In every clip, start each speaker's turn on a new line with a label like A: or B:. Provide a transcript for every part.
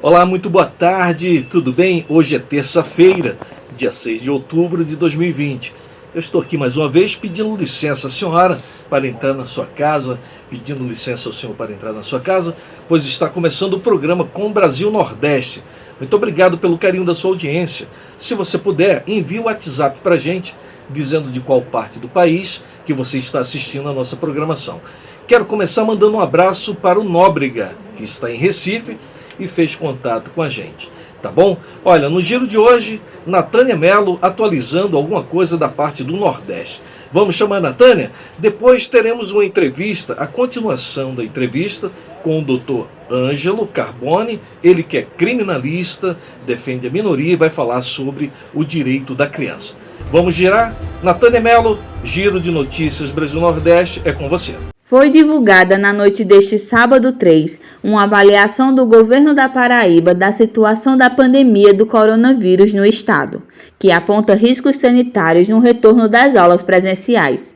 A: Olá, muito boa tarde, tudo bem? Hoje é terça-feira, dia 6 de outubro de 2020. Eu estou aqui mais uma vez pedindo licença à senhora para entrar na sua casa, pedindo licença ao senhor para entrar na sua casa, pois está começando o programa Com o Brasil Nordeste. Muito obrigado pelo carinho da sua audiência. Se você puder, envie o WhatsApp para a gente, dizendo de qual parte do país que você está assistindo a nossa programação. Quero começar mandando um abraço para o Nóbrega, que está em Recife, e fez contato com a gente, tá bom? Olha, no giro de hoje, Natânia Mello atualizando alguma coisa da parte do Nordeste. Vamos chamar a Natânia? Depois teremos uma entrevista, a continuação da entrevista com o Dr. Ângelo Carbone, ele que é criminalista, defende a minoria e vai falar sobre o direito da criança. Vamos girar? Natânia Mello, Giro de Notícias Brasil Nordeste, é com você.
B: Foi divulgada na noite deste sábado 3 uma avaliação do governo da Paraíba da situação da pandemia do coronavírus no estado, que aponta riscos sanitários no retorno das aulas presenciais.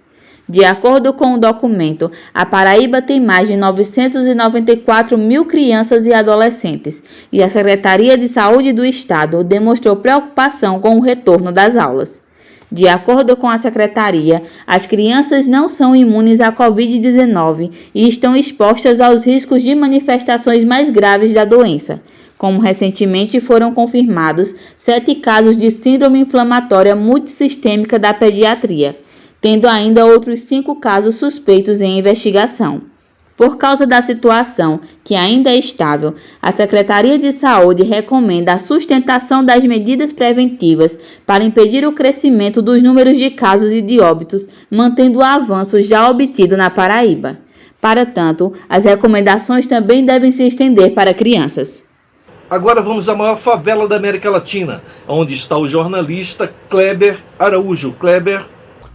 B: De acordo com o documento, a Paraíba tem mais de 994 mil crianças e adolescentes, e a Secretaria de Saúde do Estado demonstrou preocupação com o retorno das aulas. De acordo com a Secretaria, as crianças não são imunes à Covid-19 e estão expostas aos riscos de manifestações mais graves da doença, como recentemente foram confirmados 7 casos de síndrome inflamatória multissistêmica da pediatria, tendo ainda outros 5 casos suspeitos em investigação. Por causa da situação, que ainda é estável, a Secretaria de Saúde recomenda a sustentação das medidas preventivas para impedir o crescimento dos números de casos e de óbitos, mantendo o avanço já obtido na Paraíba. Para tanto, as recomendações também devem se estender para crianças.
A: Agora vamos à maior favela da América Latina, onde está o jornalista Kleber Araújo. Kleber.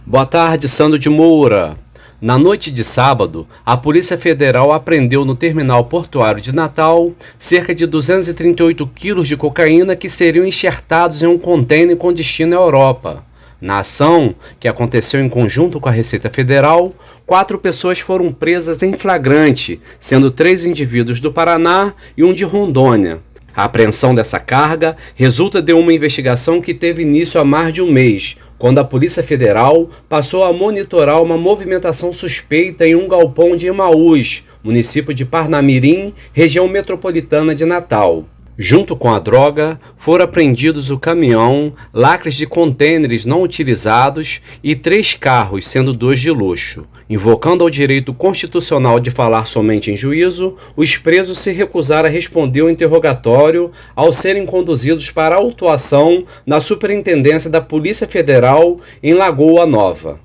C: Boa tarde, Sandro de Moura. Na noite de sábado, a Polícia Federal apreendeu no terminal portuário de Natal cerca de 238 quilos de cocaína que seriam enxertados em um contêiner com destino à Europa. Na ação, que aconteceu em conjunto com a Receita Federal, 4 pessoas foram presas em flagrante, sendo 3 indivíduos do Paraná e um de Rondônia. A apreensão dessa carga resulta de uma investigação que teve início há mais de um mês, quando a Polícia Federal passou a monitorar uma movimentação suspeita em um galpão de Emaús, município de Parnamirim, região metropolitana de Natal. Junto com a droga, foram apreendidos o caminhão, lacres de contêineres não utilizados e 3 carros, sendo 2 de luxo. Invocando ao direito constitucional de falar somente em juízo, os presos se recusaram a responder ao interrogatório ao serem conduzidos para a autuação na Superintendência da Polícia Federal em Lagoa Nova.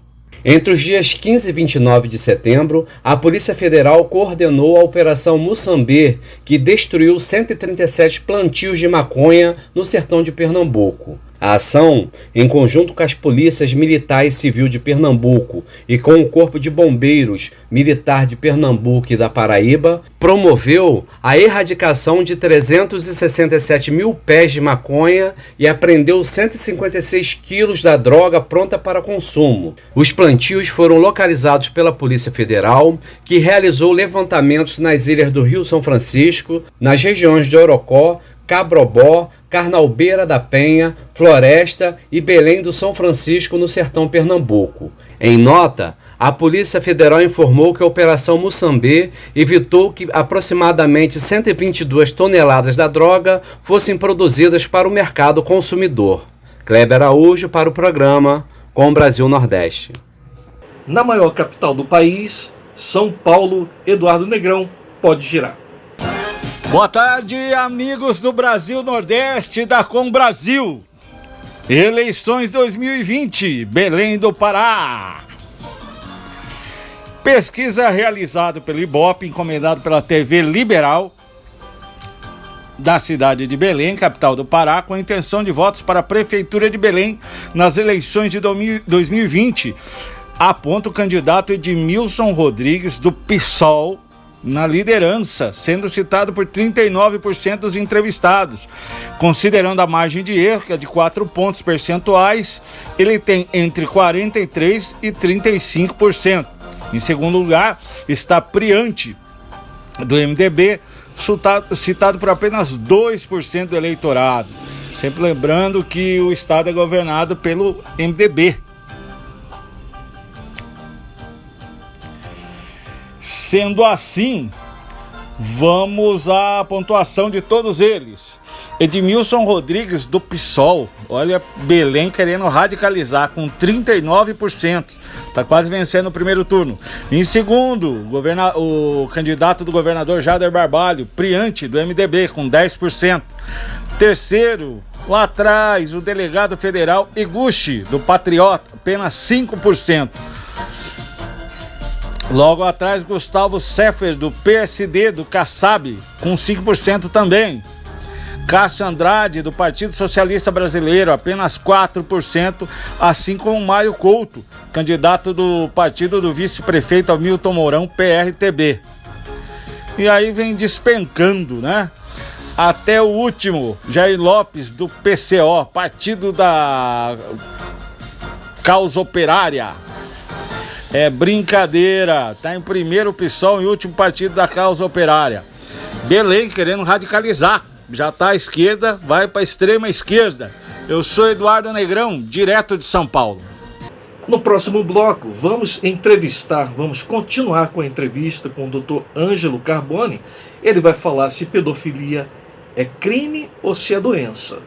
C: Entre os dias 15 e 29 de setembro, a Polícia Federal coordenou a Operação Moçambê, que destruiu 137 plantios de maconha no sertão de Pernambuco. A ação, em conjunto com as polícias militar e civil de Pernambuco e com o Corpo de Bombeiros Militar de Pernambuco e da Paraíba, promoveu a erradicação de 367 mil pés de maconha e apreendeu 156 quilos da droga pronta para consumo. Os plantios foram localizados pela Polícia Federal, que realizou levantamentos nas ilhas do Rio São Francisco, nas regiões de Orocó, Cabrobó, Carnalbeira da Penha, Floresta e Belém do São Francisco, no sertão Pernambuco. Em nota, a Polícia Federal informou que a Operação Moçambê evitou que aproximadamente 122 toneladas da droga fossem produzidas para o mercado consumidor. Kleber Araújo para o programa Com o Brasil Nordeste.
A: Na maior capital do país, São Paulo, Eduardo Negrão, pode girar.
D: Boa tarde, amigos do Brasil Nordeste da Com Brasil. Eleições 2020, Belém do Pará. Pesquisa realizada pelo Ibope, encomendado pela TV Liberal da cidade de Belém, capital do Pará, com a intenção de votos para a Prefeitura de Belém nas eleições de 2020, aponta o candidato Edmilson Rodrigues, do PSOL, na liderança, sendo citado por 39% dos entrevistados. Considerando a margem de erro, que é de 4 pontos percentuais, ele tem entre 43% e 35%. Em segundo lugar está Priante, do MDB, citado por apenas 2% do eleitorado. Sempre lembrando que o estado é governado pelo MDB. Sendo assim, vamos à pontuação de todos eles. Edmilson Rodrigues, do PSOL, olha, Belém querendo radicalizar, com 39%, está quase vencendo o primeiro turno. Em segundo, o candidato do governador Jader Barbalho, Priante, do MDB, com 10%. Terceiro, lá atrás, o delegado federal Iguchi, do Patriota, apenas 5%. Logo atrás, Gustavo Seffer, do PSD, do Kassab, com 5% também. Cássio Andrade, do Partido Socialista Brasileiro, apenas 4%, assim como Mário Couto, candidato do partido do vice-prefeito Hamilton Mourão, PRTB. E aí vem despencando, né? Até o último, Jair Lopes, do PCO, Partido da Causa Operária. É brincadeira, tá em primeiro PSOL e último Partido da Causa Operária. Belém querendo radicalizar. Já está à esquerda, vai para a extrema esquerda. Eu sou Eduardo Negrão, direto de São Paulo.
A: No próximo bloco, vamos continuar com a entrevista com o Dr. Ângelo Carbone. Ele vai falar se pedofilia é crime ou se é doença.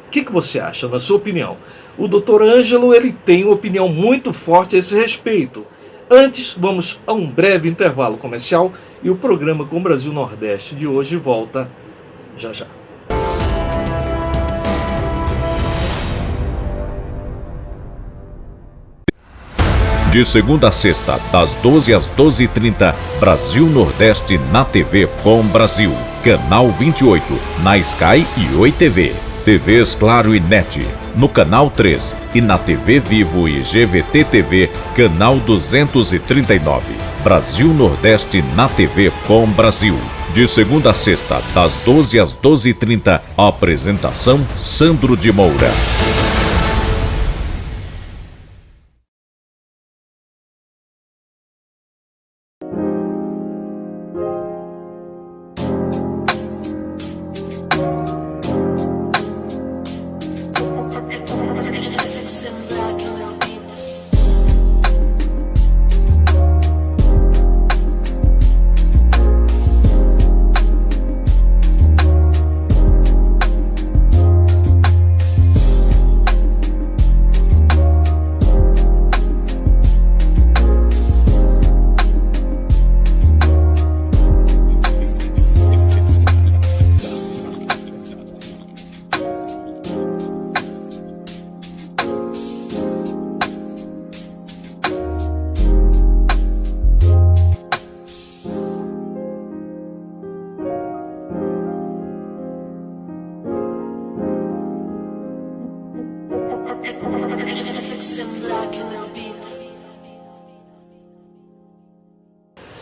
A: O que você acha, na sua opinião? O Dr. Ângelo, ele tem uma opinião muito forte a esse respeito. Antes, vamos a um breve intervalo comercial e o programa com o Brasil Nordeste de hoje volta já já.
E: De segunda a sexta, das 12 às 12h30, Brasil Nordeste na TV com Brasil. Canal 28, na Sky e Oi TV. TVs Claro e NET, no Canal 3 e na TV Vivo e GVT TV, Canal 239. Brasil Nordeste na TV com Brasil. De segunda a sexta, das 12 às 12h30, apresentação Sandro de Moura.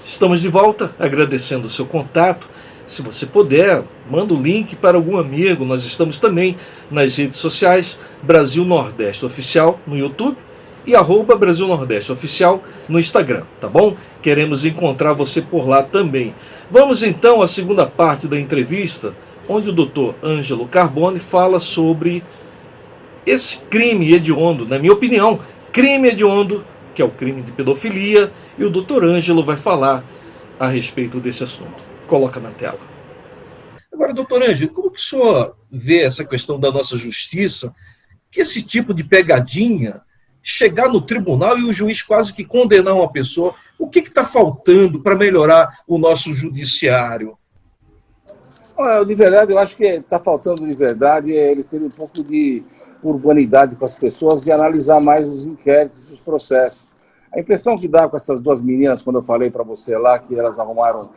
A: Estamos de volta, agradecendo o seu contato. Se você puder, manda o link para algum amigo. Nós estamos também nas redes sociais, Brasil Nordeste Oficial no YouTube e @Brasil Nordeste Oficial no Instagram, tá bom? Queremos encontrar você por lá também. Vamos então à segunda parte da entrevista, onde o Dr. Ângelo Carbone fala sobre esse crime hediondo, na minha opinião, crime hediondo, que é o crime de pedofilia, e o Dr. Ângelo vai falar a respeito desse assunto. Coloca na tela. Agora, doutor Ângelo, como que o senhor vê essa questão da nossa justiça, que esse tipo de pegadinha chegar no tribunal e o juiz quase que condenar uma pessoa? O que está faltando para melhorar o nosso judiciário?
F: Olha, de verdade, eu acho que está faltando de verdade eles terem um pouco de urbanidade com as pessoas e analisar mais os inquéritos, os processos. A impressão que dá com essas duas meninas, quando eu falei para você lá, que elas arrumaram,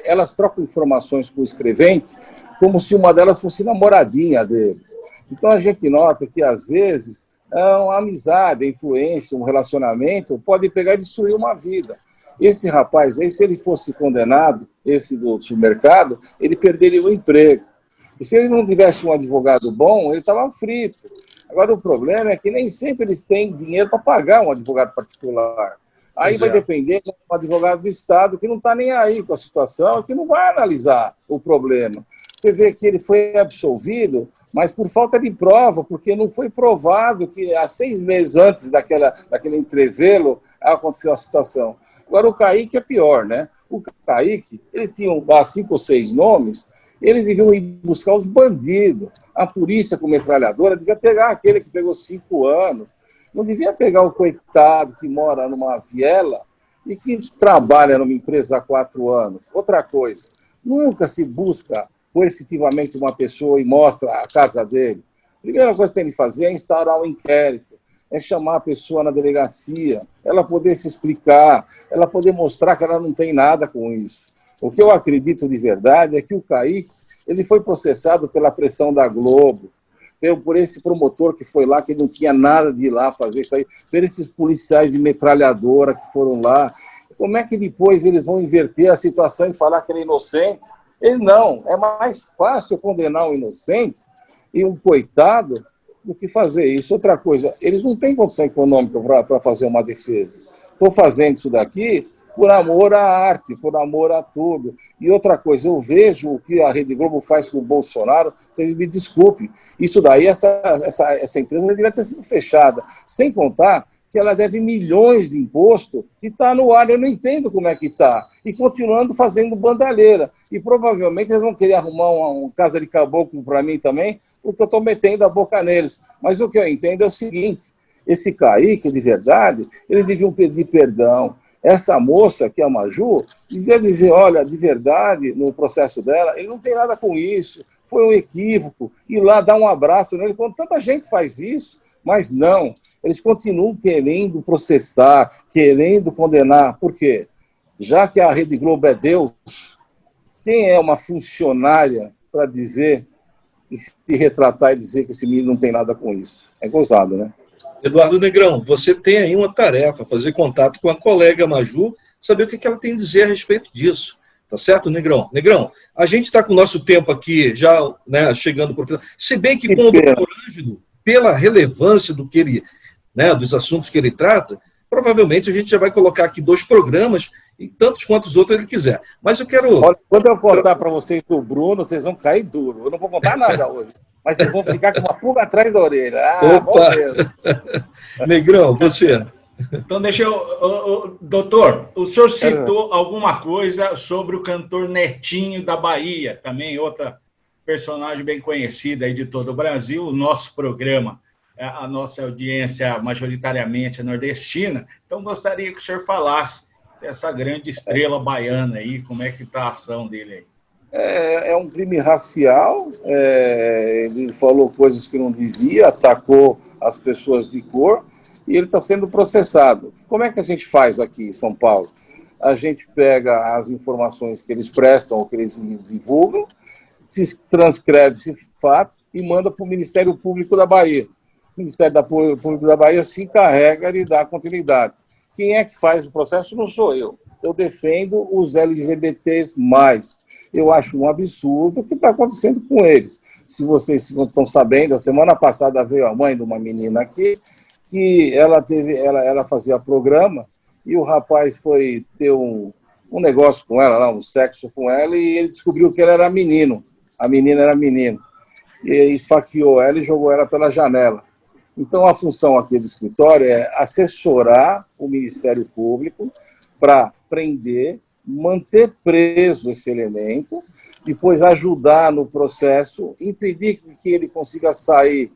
F: elas trocam informações com o escrevente como se uma delas fosse namoradinha deles. Então a gente nota que, às vezes, uma amizade, a influência, um relacionamento pode pegar e destruir uma vida. Esse rapaz aí, se ele fosse condenado, esse do supermercado, ele perderia o emprego. E se ele não tivesse um advogado bom, ele estava frito. Agora, o problema é que nem sempre eles têm dinheiro para pagar um advogado particular. Aí vai depender de um advogado do Estado que não está nem aí com a situação, que não vai analisar o problema. Você vê que ele foi absolvido, mas por falta de prova, porque não foi provado que há 6 meses antes daquele entrevelo aconteceu a situação. Agora, o Kaique é pior, né? O Kaique, eles tinham 5 ou 6 nomes, eles deviam ir buscar os bandidos. A polícia com metralhadora devia pegar aquele que pegou 5 anos. Não devia pegar o coitado que mora numa viela e que trabalha numa empresa há 4 anos. Outra coisa, nunca se busca coercitivamente uma pessoa e mostra a casa dele. A primeira coisa que tem que fazer é instaurar um inquérito, é chamar a pessoa na delegacia, ela poder se explicar, ela poder mostrar que ela não tem nada com isso. O que eu acredito de verdade é que o Kaique ele foi processado pela pressão da Globo, por esse promotor que foi lá, que não tinha nada de ir lá fazer isso aí, por esses policiais de metralhadora que foram lá. Como é que depois eles vão inverter a situação e falar que ele é inocente? Ele não. É mais fácil condenar um inocente e um coitado do que fazer isso. Outra coisa, eles não têm condição econômica para fazer uma defesa. Estou fazendo isso daqui por amor à arte, por amor a tudo. E outra coisa, eu vejo o que a Rede Globo faz com o Bolsonaro, vocês me desculpem, isso daí, essa empresa deveria ter sido fechada, sem contar que ela deve milhões de imposto e está no ar, eu não entendo como é que está, e continuando fazendo bandalheira. E provavelmente eles vão querer arrumar uma casa de caboclo para mim também, porque eu estou metendo a boca neles. Mas o que eu entendo é o seguinte, esse Kaique, de verdade, eles deviam pedir perdão. Essa moça, que é a Maju, devia dizer, olha, de verdade, no processo dela, ele não tem nada com isso, foi um equívoco, ir lá dar um abraço nele, quando tanta gente faz isso, mas não, eles continuam querendo processar, querendo condenar. Por quê? Já que a Rede Globo é Deus, quem é uma funcionária para dizer, e se retratar e dizer que esse menino não tem nada com isso? É gozado, né?
A: Eduardo Negrão, você tem aí uma tarefa, fazer contato com a colega Maju, saber o que ela tem a dizer a respeito disso. Tá certo, Negrão? Negrão, a gente está com o nosso tempo aqui já, né, chegando para o final. Se bem que com o doutor Ângelo, pela relevância do que ele, né, dos assuntos que ele trata, provavelmente a gente já vai colocar aqui 2 programas, e tantos quantos outros ele quiser. Mas eu quero...
F: Olha, quando eu contar para vocês do Bruno, vocês vão cair duro. Eu não vou contar nada hoje. Mas vocês vão ficar com uma pulga atrás da orelha.
A: Opa! Negrão, você.
G: Então, deixa eu... doutor, o senhor citou alguma coisa sobre o cantor Netinho da Bahia, também outra personagem bem conhecida aí de todo o Brasil. O nosso programa, a nossa audiência majoritariamente é nordestina. Então, gostaria que o senhor falasse dessa grande estrela baiana aí, como é que está a ação dele aí?
F: É um crime racial, ele falou coisas que não devia, atacou as pessoas de cor, e ele está sendo processado. Como é que a gente faz aqui em São Paulo? A gente pega as informações que eles prestam, ou que eles divulgam, se transcreve esse fato e manda para o Ministério Público da Bahia. O Ministério Público da Bahia se encarrega de dar continuidade. Quem é que faz o processo? Não sou eu. Eu defendo os LGBTs+. Eu acho um absurdo o que está acontecendo com eles. Se vocês estão sabendo, a semana passada veio a mãe de uma menina aqui, que ela fazia programa, e o rapaz foi ter um negócio com ela, lá, um sexo com ela, e ele descobriu que ela era menino. A menina era menino. E esfaqueou ela e jogou ela pela janela. Então, a função aqui do escritório é assessorar o Ministério Público para prender, manter preso esse elemento, depois ajudar no processo, impedir que ele consiga sair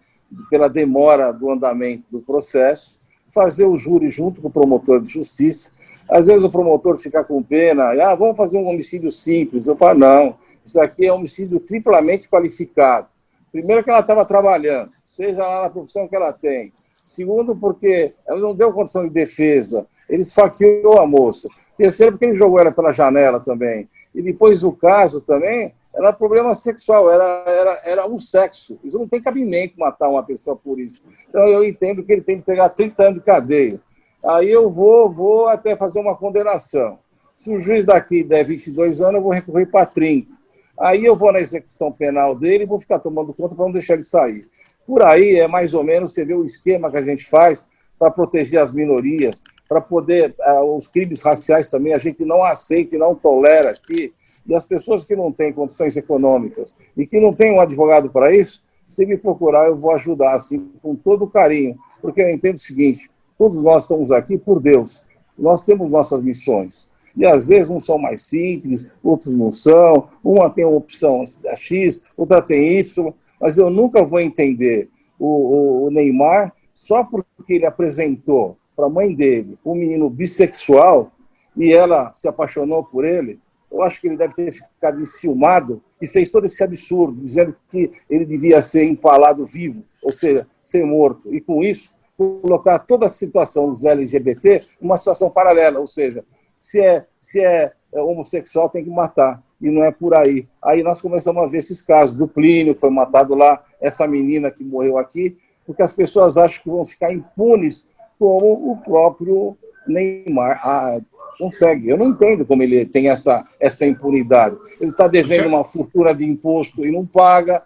F: pela demora do andamento do processo, fazer o júri junto com o promotor de justiça. Às vezes o promotor fica com pena, vamos fazer um homicídio simples. Eu falo, não, isso aqui é um homicídio triplamente qualificado. Primeiro, que ela estava trabalhando, seja lá na profissão que ela tem. Segundo, porque ela não deu condição de defesa, ele esfaqueou a moça. Terceiro, porque ele jogou ela pela janela também. E depois o caso também era problema sexual, era um sexo. Isso não tem cabimento matar uma pessoa por isso. Então eu entendo que ele tem que pegar 30 anos de cadeia. Aí eu vou até fazer uma condenação. Se o juiz daqui der 22 anos, eu vou recorrer para 30. Aí eu vou na execução penal dele e vou ficar tomando conta para não deixar ele sair. Por aí é mais ou menos, você vê o esquema que a gente faz para proteger as minorias, para poder, os crimes raciais também, a gente não aceita e não tolera aqui. E as pessoas que não têm condições econômicas e que não têm um advogado para isso, se me procurar, eu vou ajudar, assim, com todo carinho, porque eu entendo o seguinte, todos nós estamos aqui por Deus, nós temos nossas missões, e às vezes uns são mais simples, outros não são, uma tem uma opção X, outra tem Y, mas eu nunca vou entender o Neymar só porque ele apresentou para a mãe dele um menino bissexual e ela se apaixonou por ele. Eu acho que ele deve ter ficado enciumado e fez todo esse absurdo, dizendo que ele devia ser empalado vivo, ou seja, ser morto. E com isso, colocar toda a situação dos LGBT numa situação paralela, ou seja, se é homossexual tem que matar, e não é por aí. Aí nós começamos a ver esses casos do Plínio, que foi matado lá, essa menina que morreu aqui, porque as pessoas acham que vão ficar impunes como o próprio Neymar. Consegue. Eu não entendo como ele tem essa impunidade. Ele está devendo uma fortuna de imposto e não paga,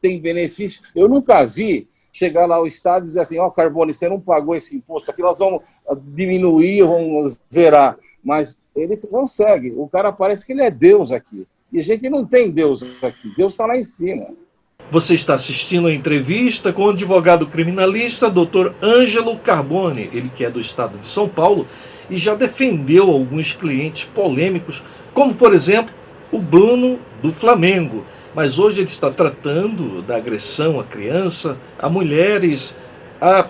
F: tem benefício. Eu nunca vi chegar lá ao Estado e dizer assim, Carbone, você não pagou esse imposto aqui, nós vamos diminuir, vamos zerar. Mas ele consegue. O cara parece que ele é Deus aqui. E a gente não tem Deus aqui. Deus está lá em cima.
A: Você está assistindo a entrevista com o advogado criminalista Dr. Ângelo Carbone, ele que é do estado de São Paulo, e já defendeu alguns clientes polêmicos, como, por exemplo, o Bruno do Flamengo. Mas hoje ele está tratando da agressão à criança, a mulheres, a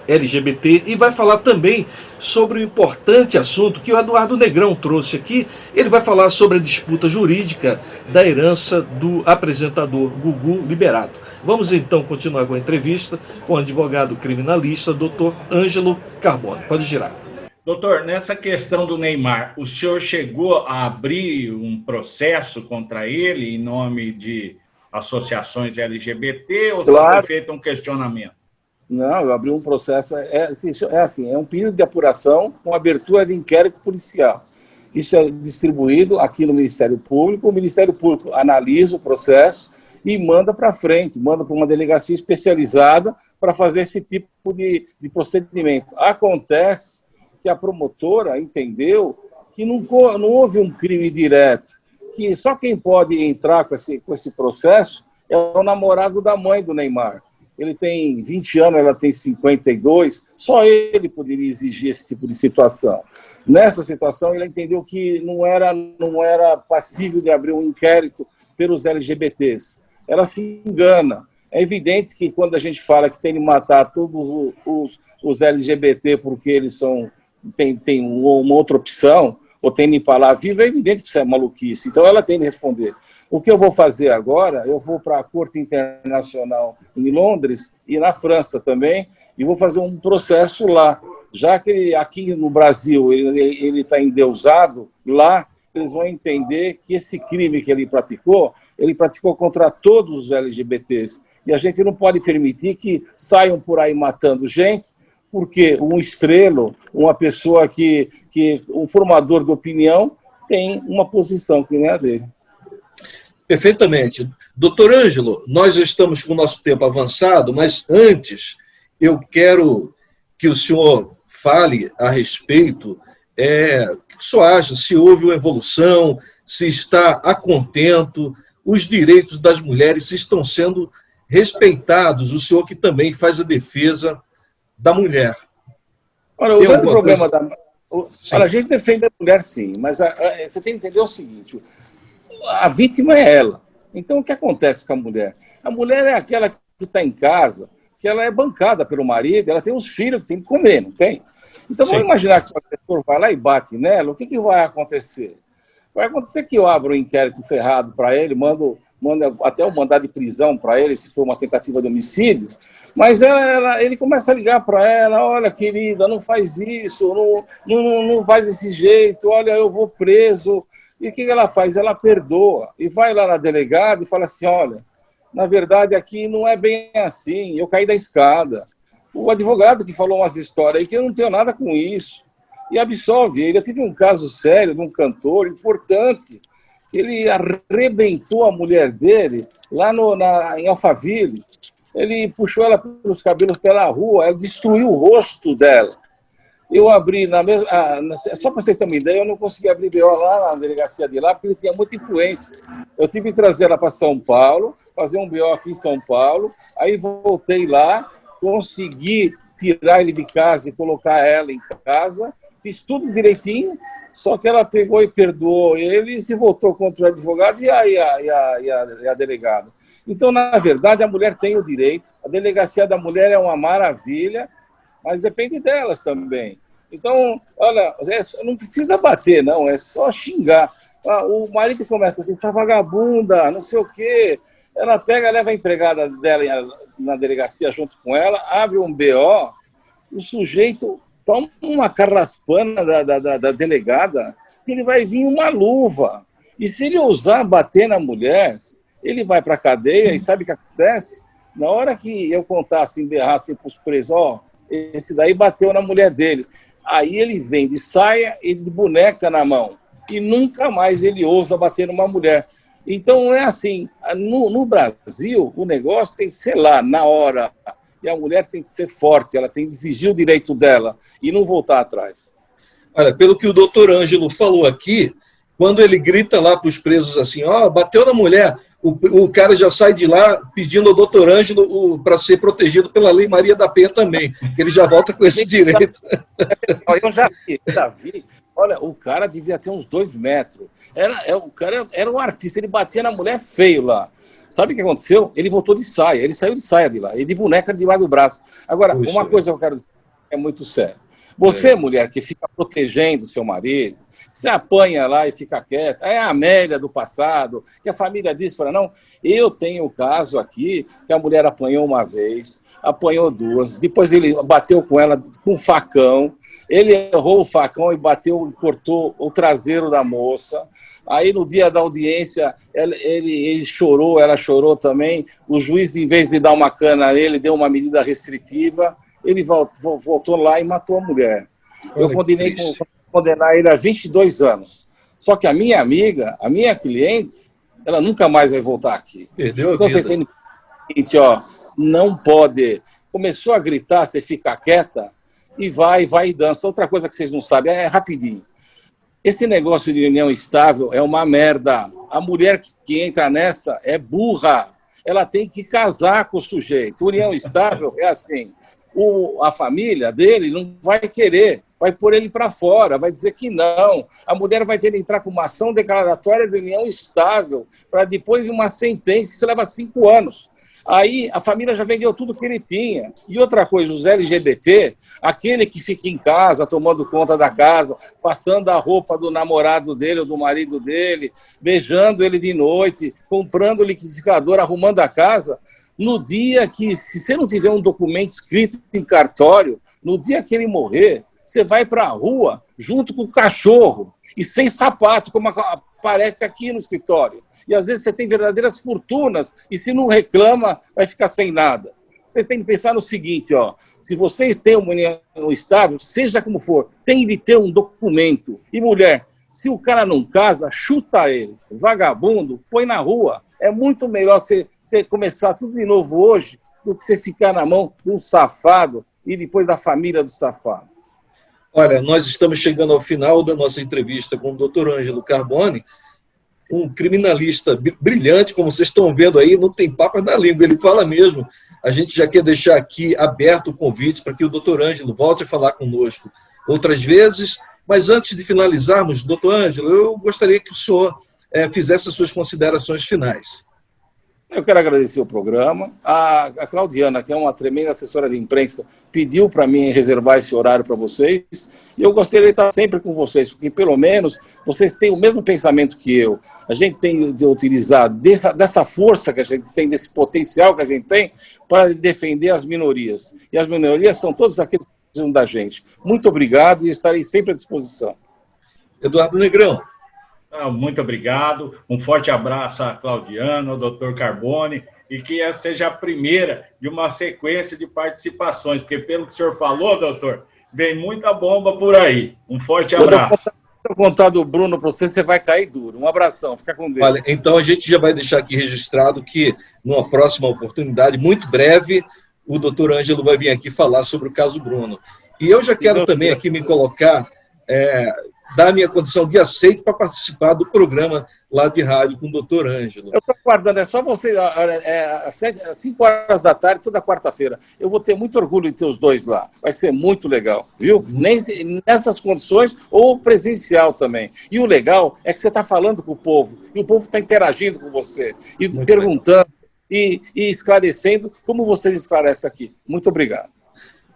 A: LGBT, e vai falar também sobre o importante assunto que o Eduardo Negrão trouxe aqui. Ele vai falar sobre a disputa jurídica da herança do apresentador Gugu Liberato. Vamos então continuar com a entrevista com o advogado criminalista Dr. Ângelo Carbone. Pode girar.
G: Doutor, nessa questão do Neymar, o senhor chegou a abrir um processo contra ele em nome de associações LGBT ou só foi feito um questionamento?
F: Não, eu abri um processo, é um pedido de apuração com abertura de inquérito policial. Isso é distribuído aqui no Ministério Público, o Ministério Público analisa o processo e manda para frente, manda para uma delegacia especializada para fazer esse tipo de procedimento. Acontece que a promotora entendeu que não houve um crime direto, que só quem pode entrar com esse processo é o namorado da mãe do Neymar. Ele tem 20 anos, ela tem 52, só ele poderia exigir esse tipo de situação. Nessa situação, ele entendeu que não era passível de abrir um inquérito pelos LGBTs. Ela se engana. É evidente que quando a gente fala que tem que matar todos os LGBT porque eles tem uma outra opção, ou tem de empalar vivo, é evidente que isso é maluquice. Então, ela tem de responder. O que eu vou fazer agora, eu vou para a Corte Internacional em Londres e na França também, e vou fazer um processo lá. Já que aqui no Brasil ele está endeusado, lá eles vão entender que esse crime que ele praticou contra todos os LGBTs. E a gente não pode permitir que saiam por aí matando gente, porque um estrelo, uma pessoa um formador de opinião, tem uma posição que não é a dele.
A: Perfeitamente. Doutor Ângelo, nós estamos com o nosso tempo avançado, mas antes eu quero que o senhor fale a respeito, o que o senhor acha, se houve uma evolução, se está a contento, os direitos das mulheres se estão sendo respeitados, o senhor que também faz a defesa da mulher.
F: Olha, o grande problema a gente defende a mulher, sim, mas você tem que entender o seguinte, a vítima é ela. Então, o que acontece com a mulher? A mulher é aquela que está em casa, que ela é bancada pelo marido, ela tem os filhos que tem que comer, não tem? Então, vamos imaginar que o agressor vai lá e bate nela, o que vai acontecer? Vai acontecer que eu abro um inquérito ferrado para ele, mando até um mandado de prisão para ele, se for uma tentativa de homicídio, mas ele começa a ligar para ela, olha, querida, não faz isso, não faz desse jeito, olha, eu vou preso. E o que ela faz? Ela perdoa e vai lá na delegada e fala assim, olha, na verdade aqui não é bem assim, eu caí da escada. O advogado que falou umas histórias aí que eu não tenho nada com isso, e absolve ele. Eu tive um caso sério de um cantor importante, ele arrebentou a mulher dele lá em Alphaville. Ele puxou ela pelos cabelos pela rua, ela destruiu o rosto dela. Eu abri na mesma. Só para vocês terem uma ideia, eu não consegui abrir BO lá na delegacia de lá, porque ele tinha muita influência. Eu tive que trazer ela para São Paulo, fazer um BO aqui em São Paulo, aí voltei lá, consegui tirar ele de casa e colocar ela em casa, fiz tudo direitinho, só que ela pegou e perdoou ele e se voltou contra o advogado e a delegada. Então, na verdade, a mulher tem o direito, a delegacia da mulher é uma maravilha, mas depende delas também. Então, olha, não precisa bater, não, é só xingar. O marido começa assim, essa vagabunda, não sei o quê. Ela pega, leva a empregada dela na delegacia junto com ela, abre um BO, o sujeito toma uma carraspana da delegada, que ele vai vir uma luva. E se ele ousar bater na mulher, ele vai para a cadeia e sabe o que acontece? Na hora que eu contasse, berrasse para os presos, esse daí bateu na mulher dele. Aí ele vem de saia e de boneca na mão. E nunca mais ele ousa bater numa mulher. Então, é assim, no Brasil, o negócio tem que ser lá, na hora. E a mulher tem que ser forte, ela tem que exigir o direito dela e não voltar atrás.
A: Olha, pelo que o doutor Ângelo falou aqui, quando ele grita lá para os presos assim, bateu na mulher, o cara já sai de lá pedindo ao doutor Ângelo para ser protegido pela Lei Maria da Penha também, que ele já volta com esse direito.
F: Eu já vi. Olha, o cara devia ter uns 2 metros. O cara era um artista, ele batia na mulher feio lá. Sabe o que aconteceu? Ele voltou de saia, ele saiu de saia de lá, e de boneca debaixo do braço. Agora, uma coisa que eu quero dizer é muito sério. Você, mulher, que fica protegendo seu marido, você apanha lá e fica quieta, é a Amélia do passado, que a família diz para não. Eu tenho o caso aqui que a mulher apanhou uma vez, apanhou 2, depois ele bateu com ela com um facão, ele errou o facão e bateu e cortou o traseiro da moça. Aí, no dia da audiência, ele chorou, ela chorou também. O juiz, em vez de dar uma cana nele, deu uma medida restritiva. Ele voltou lá e matou a mulher. Eu condenei condenar ele a 22 anos. Só que a minha amiga, a minha cliente, ela nunca mais vai voltar aqui.
A: Perdeu a
F: então,
A: vida.
F: vocês têm seguinte, não pode. Começou a gritar, você fica quieta e vai e dança. Outra coisa que vocês não sabem, é rapidinho. Esse negócio de união estável é uma merda. A mulher que entra nessa é burra. Ela tem que casar com o sujeito. União estável é assim. A família dele não vai querer, vai pôr ele para fora, vai dizer que não. A mulher vai ter que entrar com uma ação declaratória de união estável, para depois de uma sentença, isso leva 5 anos. Aí a família já vendeu tudo que ele tinha. E outra coisa, os LGBT, aquele que fica em casa, tomando conta da casa, passando a roupa do namorado dele ou do marido dele, beijando ele de noite, comprando liquidificador, arrumando a casa, no dia que, se você não tiver um documento escrito em cartório, no dia que ele morrer, você vai para a rua junto com o cachorro e sem sapato, como aparece aqui no escritório. E às vezes você tem verdadeiras fortunas e se não reclama, vai ficar sem nada. Vocês têm que pensar no seguinte, se vocês têm uma união estável, seja como for, tem de ter um documento. E mulher, se o cara não casa, chuta ele. Vagabundo, põe na rua. É muito melhor você começar tudo de novo hoje do que você ficar na mão de um safado e depois da família do safado.
A: Olha, nós estamos chegando ao final da nossa entrevista com o doutor Ângelo Carbone, um criminalista brilhante, como vocês estão vendo aí, não tem papas na língua, ele fala mesmo. A gente já quer deixar aqui aberto o convite para que o doutor Ângelo volte a falar conosco outras vezes, mas antes de finalizarmos, doutor Ângelo, eu gostaria que o senhor fizesse as suas considerações finais.
F: Eu quero agradecer o programa. A Claudiana, que é uma tremenda assessora de imprensa, pediu para mim reservar esse horário para vocês. E eu gostaria de estar sempre com vocês, porque pelo menos vocês têm o mesmo pensamento que eu. A gente tem de utilizar dessa força que a gente tem, desse potencial que a gente tem, para defender as minorias. E as minorias são todos aqueles que precisam da gente. Muito obrigado e estarei sempre à disposição.
A: Eduardo Negrão.
G: Muito obrigado, um forte abraço a Claudiano, ao doutor Carbone, e que essa seja a primeira de uma sequência de participações, porque pelo que o senhor falou, doutor, vem muita bomba por aí. Um forte abraço.
F: Se eu contar do Bruno para você vai cair duro. Um abração, fica com Deus.
A: Olha, então a gente já vai deixar aqui registrado que, numa próxima oportunidade, muito breve, o doutor Ângelo vai vir aqui falar sobre o caso Bruno. E eu já quero também aqui me colocar, dar a minha condição de aceito para participar do programa lá de rádio com o doutor Ângelo.
F: Eu estou aguardando, é só você, às 5 horas da tarde, toda quarta-feira. Eu vou ter muito orgulho de ter os dois lá. Vai ser muito legal, viu? Nessas condições, ou presencial também. E o legal é que você está falando com o povo, e o povo está interagindo com você, e muito perguntando, e esclarecendo, como vocês esclarecem aqui. Muito obrigado.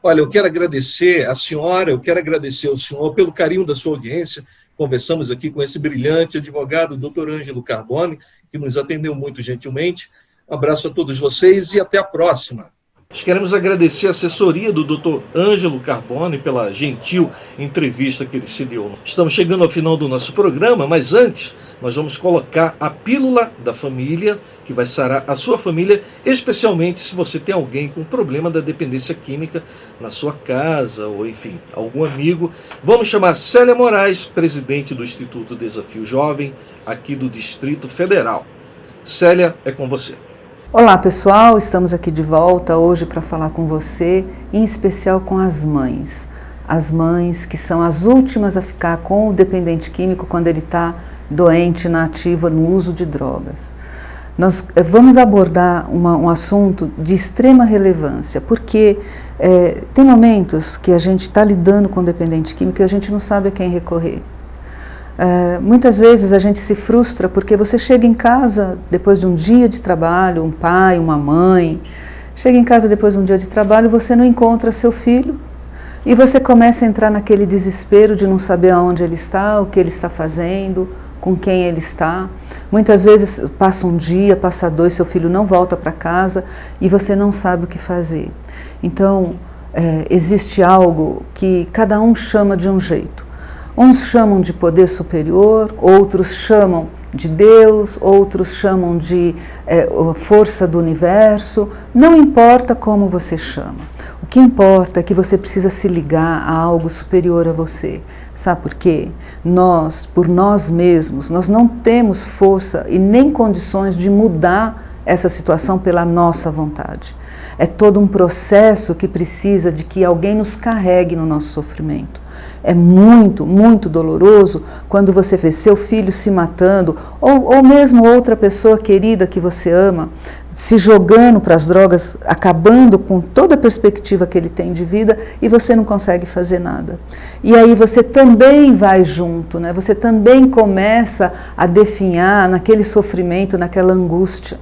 A: Olha, eu quero agradecer a senhora, eu quero agradecer ao senhor pelo carinho da sua audiência. Conversamos aqui com esse brilhante advogado, doutor Ângelo Carbone, que nos atendeu muito gentilmente. Um abraço a todos vocês e até a próxima. Nós queremos agradecer a assessoria do Dr. Ângelo Carbone pela gentil entrevista que ele se deu. Estamos chegando ao final do nosso programa, mas antes nós vamos colocar a pílula da família, que vai sarar a sua família, especialmente se você tem alguém com problema da dependência química na sua casa, ou enfim, algum amigo. Vamos chamar Célia Moraes, presidente do Instituto Desafio Jovem, aqui do Distrito Federal. Célia, é com você.
H: Olá pessoal, estamos aqui de volta hoje para falar com você, em especial com as mães. As mães que são as últimas a ficar com o dependente químico quando ele está doente, na ativa, no uso de drogas. Nós vamos abordar um assunto de extrema relevância, porque tem momentos que a gente está lidando com o dependente químico e a gente não sabe a quem recorrer. Muitas vezes a gente se frustra porque você chega em casa depois de um dia de trabalho, um pai, uma mãe, chega em casa depois de um dia de trabalho, você não encontra seu filho e você começa a entrar naquele desespero de não saber aonde ele está, o que ele está fazendo, com quem ele está. Muitas vezes passa um dia, passa 2, seu filho não volta para casa e você não sabe o que fazer. Então, existe algo que cada um chama de um jeito. Uns chamam de poder superior, outros chamam de Deus, outros chamam de força do universo. Não importa como você chama. O que importa é que você precisa se ligar a algo superior a você. Sabe por quê? Nós, por nós mesmos, nós não temos força e nem condições de mudar essa situação pela nossa vontade. É todo um processo que precisa de que alguém nos carregue no nosso sofrimento. É muito, muito doloroso quando você vê seu filho se matando, ou mesmo outra pessoa querida que você ama, se jogando para as drogas, acabando com toda a perspectiva que ele tem de vida e você não consegue fazer nada. E aí você também vai junto, né? Você também começa a definhar naquele sofrimento, naquela angústia.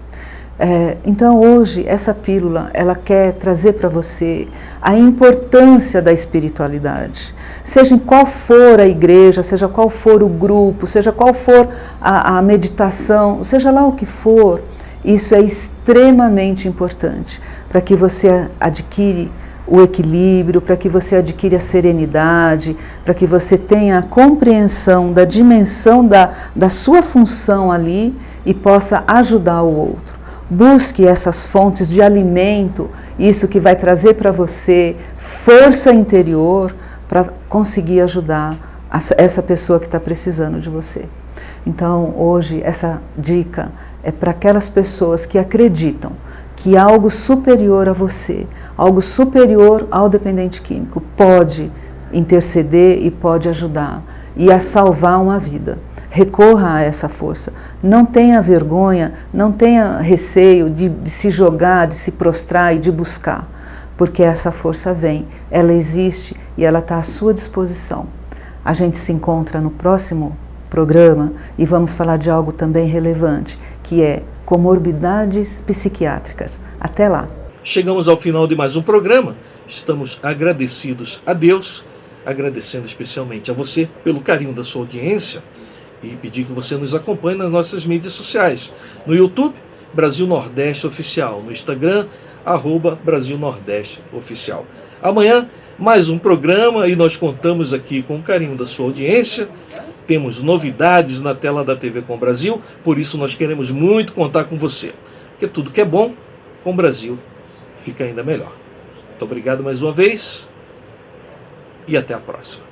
H: Então hoje essa pílula ela quer trazer para você a importância da espiritualidade, seja em qual for a igreja, seja qual for o grupo, seja qual for a meditação, seja lá o que for, isso é extremamente importante para que você adquire o equilíbrio, para que você adquira a serenidade, para que você tenha a compreensão da dimensão da sua função ali e possa ajudar o outro. Busque essas fontes de alimento, isso que vai trazer para você força interior para conseguir ajudar essa pessoa que está precisando de você. Então, hoje, essa dica é para aquelas pessoas que acreditam que algo superior a você, algo superior ao dependente químico, pode interceder e pode ajudar e a salvar uma vida. Recorra a essa força. Não tenha vergonha, não tenha receio de se jogar, de se prostrar e de buscar, porque essa força vem, ela existe e ela está à sua disposição. A gente se encontra no próximo programa e vamos falar de algo também relevante, que é comorbidades psiquiátricas. Até lá!
A: Chegamos ao final de mais um programa. Estamos agradecidos a Deus, agradecendo especialmente a você pelo carinho da sua audiência, e pedir que você nos acompanhe nas nossas mídias sociais. No YouTube, Brasil Nordeste Oficial. No Instagram, @Brasil Nordeste Oficial. Amanhã, mais um programa e nós contamos aqui com o carinho da sua audiência. Temos novidades na tela da TV Com Brasil, por isso nós queremos muito contar com você. Porque tudo que é bom, com o Brasil, fica ainda melhor. Muito obrigado mais uma vez e até a próxima.